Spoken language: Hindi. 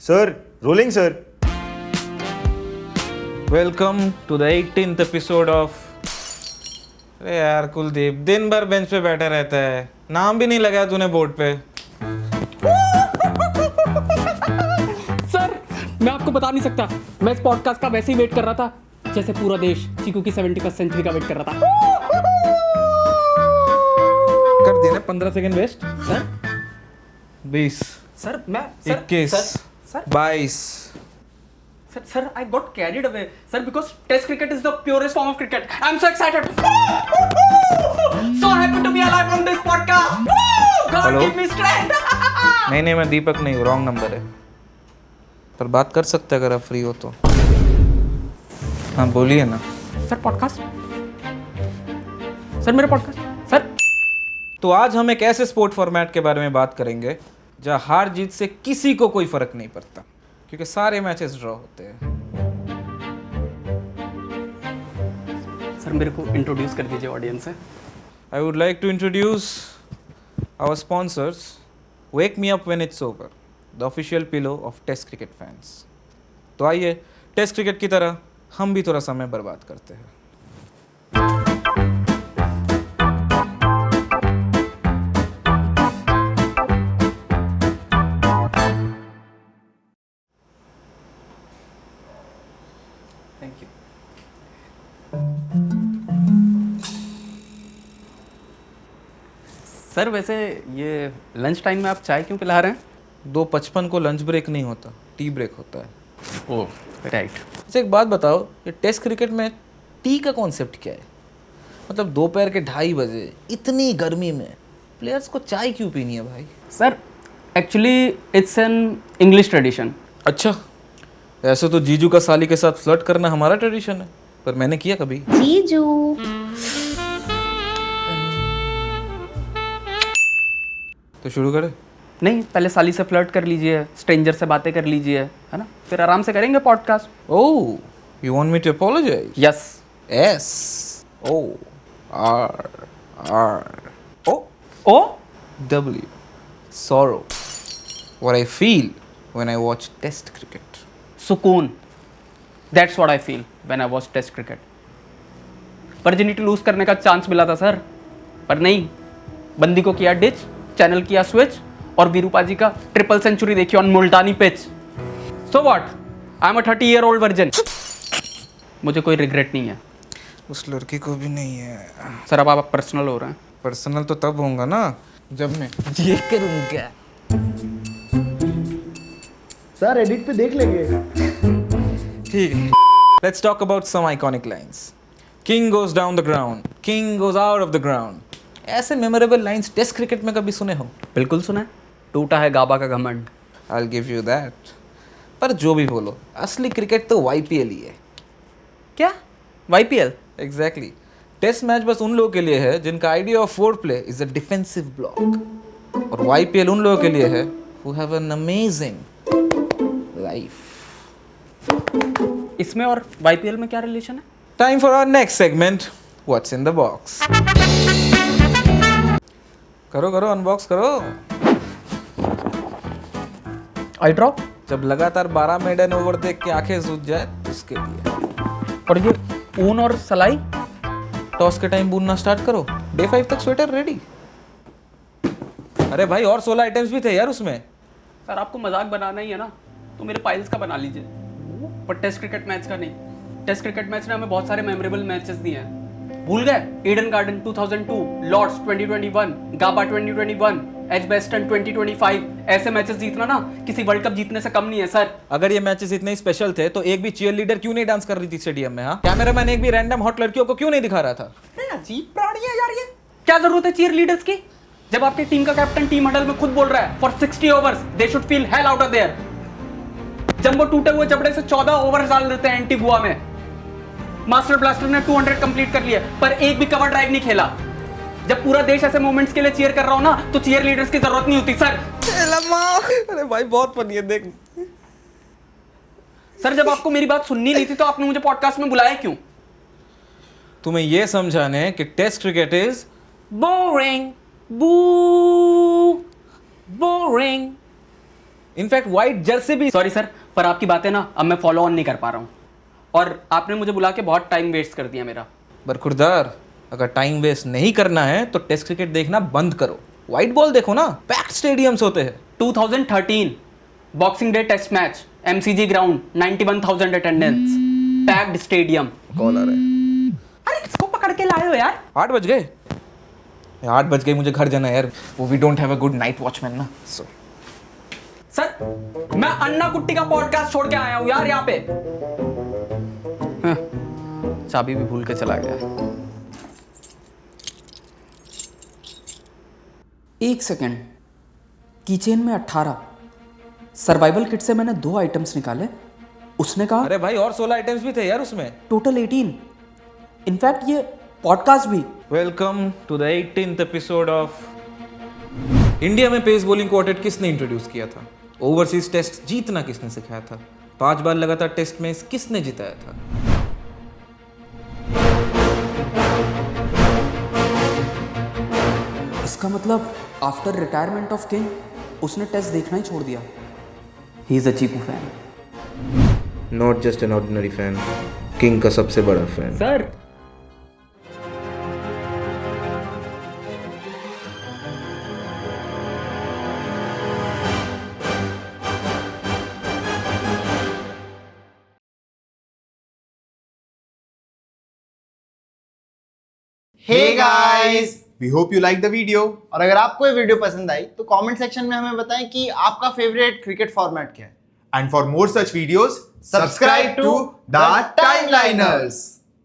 Sir, rolling, sir. Welcome to the 18th episode of. अरे यार कुलदीप, दिन भर बेंच पे बैठा रहता है, नाम भी नहीं लगाया तूने बोर्ड पे। सर, मैं आपको बता नहीं सकता, मैं इस पॉडकास्ट का वैसे ही वेट कर रहा था जैसे पूरा देश चीकू की 71st सेंचुरी का वेट कर रहा था। कर देना 15 सेकंड वेस्ट। सर 20, सर मैं 21, sir 22। Sir I got carried away, sir, because Test cricket is the purest form of cricket. I'm so excited. So happy to be alive on this podcast. God Hello? give me strength. नहीं, मैं दीपक नहीं हूँ, रॉन्ग नंबर है। पर बात कर सकते हैं अगर आप फ्री हो तो। हाँ बोलिए ना। सर पॉडकास्ट, सर मेरा पॉडकास्ट सर। तो आज हम एक ऐसे स्पोर्ट फॉर्मेट के बारे में बात करेंगे जहाँ हार जीत से किसी को कोई फर्क नहीं पड़ता, क्योंकि सारे मैचेस ड्रॉ होते हैं। सर मेरे को इंट्रोड्यूस कर दीजिए ऑडियंस से। I would like to introduce our sponsors, Wake Me Up When It's Over, the official pillow of Test cricket fans. तो आइए टेस्ट क्रिकेट की तरह हम भी थोड़ा समय बर्बाद करते हैं। Thank you. सर वैसे ये लंच टाइम में आप चाय क्यों पिला रहे हैं? 2:55 को लंच ब्रेक नहीं होता, टी ब्रेक होता है। Oh right. अच्छा एक बात बताओ, ये टेस्ट क्रिकेट में टी का कॉन्सेप्ट क्या है? मतलब दोपहर के 2:30 बजे इतनी गर्मी में प्लेयर्स को चाय क्यों पीनी है भाई? Sir actually it's an English tradition. अच्छा, ऐसे तो जीजू का साली के साथ फ्लर्ट करना हमारा ट्रेडिशन है, पर मैंने किया कभी? जीजू। तो शुरू करें? नहीं, पहले साली से फ्लर्ट कर लीजिए, स्ट्रेंजर से बातें कर लीजिए, है ना, फिर आराम से करेंगे podcast. Oh, you want me to apologise? Yes. S O R R O O W, sorrow. What I feel when I watch Test cricket. सुकून, that's what I feel when I watch Test cricket. Virginity lose करने का चांस मिला था सर, पर नहीं, बंदी को किया डिच, चैनल किया स्विच, और वीरूपा जी का ट्रिपल सेंचुरी देखी on Multani pitch. So what, I am a 30-year-old virgin. मुझे कोई रिग्रेट नहीं है। उस लड़की को भी नहीं है। सर अब आप पर्सनल हो रहे हैं। पर्सनल तो तब होगा ना जब मैं ये करूँगा। सर एडिट पे देख लेंगे। ठीक है, let's talk about some iconic lines. King goes down the ground, king goes out of the ground. ऐसे मेमोरेबल लाइंस टेस्ट क्रिकेट में कभी सुने हो? बिल्कुल सुना है, टूटा है गाबा का घमंड। I'll give you that. पर जो भी बोलो, असली क्रिकेट तो YPL ही है। क्या YPL? एग्जैक्टली। टेस्ट मैच बस उन लोगों के लिए है जिनका idea of four play is a defensive block, और YPL उन लोगों के लिए है who have an amazing life. इसमें और YPL में क्या रिलेशन है? Time for our next segment, What's in the box? करो अनबॉक्स करो। आई ड्रॉप। जब लगातार 12 मेडन ओवर देख के आंखें सूज जाए उसके लिए। और ये ऊन और सलाई? टॉस के टाइम बुनना स्टार्ट करो, डे 5 तक स्वेटर रेडी। अरे भाई और 16 आइटम्स भी थे यार उसमें। सर आपको मजाक बनाना ही है ना, तो मेरे पाइल्स का बना लीजिए, पर टेस्ट क्रिकेट मैच का नहीं। टेस्ट क्रिकेट मैच ने हमें बहुत सारे मेमोरेबल मैचेस दिए हैं। भूल गए? ईडन गार्डन 2002, लॉर्ड्स 2021, गाबा 2021, एजबेस्टन 2025। ऐसे मैचेस जीतना ना किसी वर्ल्ड कप जीतने से कम नहीं है सर। अगर ये मैचेस इतने स्पेशल थे तो एक भी चीयर लीडर क्यों नहीं डांस कर रही थी स्टेडियम में? हाँ, कैमरामैन एक भी रैंडम हॉट लड़कियों को क्यों नहीं दिखा रहा था? अजीब प्राणी है यार ये। क्या जरूरत है चीयर लीडर्स की, जब आपकी टीम का कैप्टन टीम हडल में खुद बोल रहा है for 60 overs they should feel hell out of their. जब वो टूटे हुए जबड़े से 14 ओवर डाल देते हैं एंटीगुआ में। मास्टर ब्लास्टर ने 200 कंप्लीट कर लिया, पर एक भी कवर ड्राइव नहीं खेला। जब पूरा देश ऐसे मोमेंट्स के लिए चीयर कर रहा हो ना, तो चीयर लीडर्स की जरूरत नहीं होती सर। अरे भाई बहुत फनी है, देख। सर जब आपको मेरी बात सुननी नहीं थी तो आपने मुझे पॉडकास्ट में बुलाया क्यों? तुम्हें ये समझाने कि Test cricket is boring, boring. In fact white jersey भी। सॉरी सर, पर आपकी बातें ना अब मैं फॉलो ऑन नहीं कर पा रहा हूँ, और आपने मुझे बुला के बहुत टाइम वेस्ट कर दिया मेरा। बरखुरदार, अगर टाइम वेस्ट नहीं करना है तो टेस्ट क्रिकेट देखना बंद करो, व्हाइट बॉल देखो ना, पैक्ड स्टेडियम्स होते हैं। 2013 Boxing Day test match, MCG ground, 91,000 attendance, packed stadium. Call आ रहा है। अरे इसको पकड़ के लाए हो यार। 8 बज गए। 8 बज गए, मुझे घर जाना है यार। वो we don't have a good night watchman ना, सो सर मैं अन्ना कुट्टी का पॉडकास्ट छोड़ के आया हूं यार यहाँ पे। हाँ, चाबी भी भूल के चला गया। एक सेकेंड, कीचेन में 18, सर्वाइवल किट से मैंने 2 आइटम्स निकाले, उसने कहा अरे भाई और 16 आइटम्स भी थे यार उसमें। टोटल 18, इनफैक्ट ये पॉडकास्ट भी। Welcome to the 18th episode of India में पेस बॉलिंग क्वार्टेट किसने इंट्रोड्यूस किया था? ओवरसीज टेस्ट जीतना किसने सिखाया था? 5 बार लगातार टेस्ट मैच किसने जिताया था? इसका मतलब आफ्टर रिटायरमेंट ऑफ किंग उसने टेस्ट देखना ही छोड़ दिया। He is a Cheeku fan. Not just an ordinary fan, king का सबसे बड़ा fan. Sir hey guys, we hope you like the video. और अगर आपको ये वीडियो पसंद आई तो कमेंट सेक्शन में हमें बताएं कि आपका फेवरेट क्रिकेट फॉर्मेट क्या है। And for more such videos, Subscribe to the Timeliners.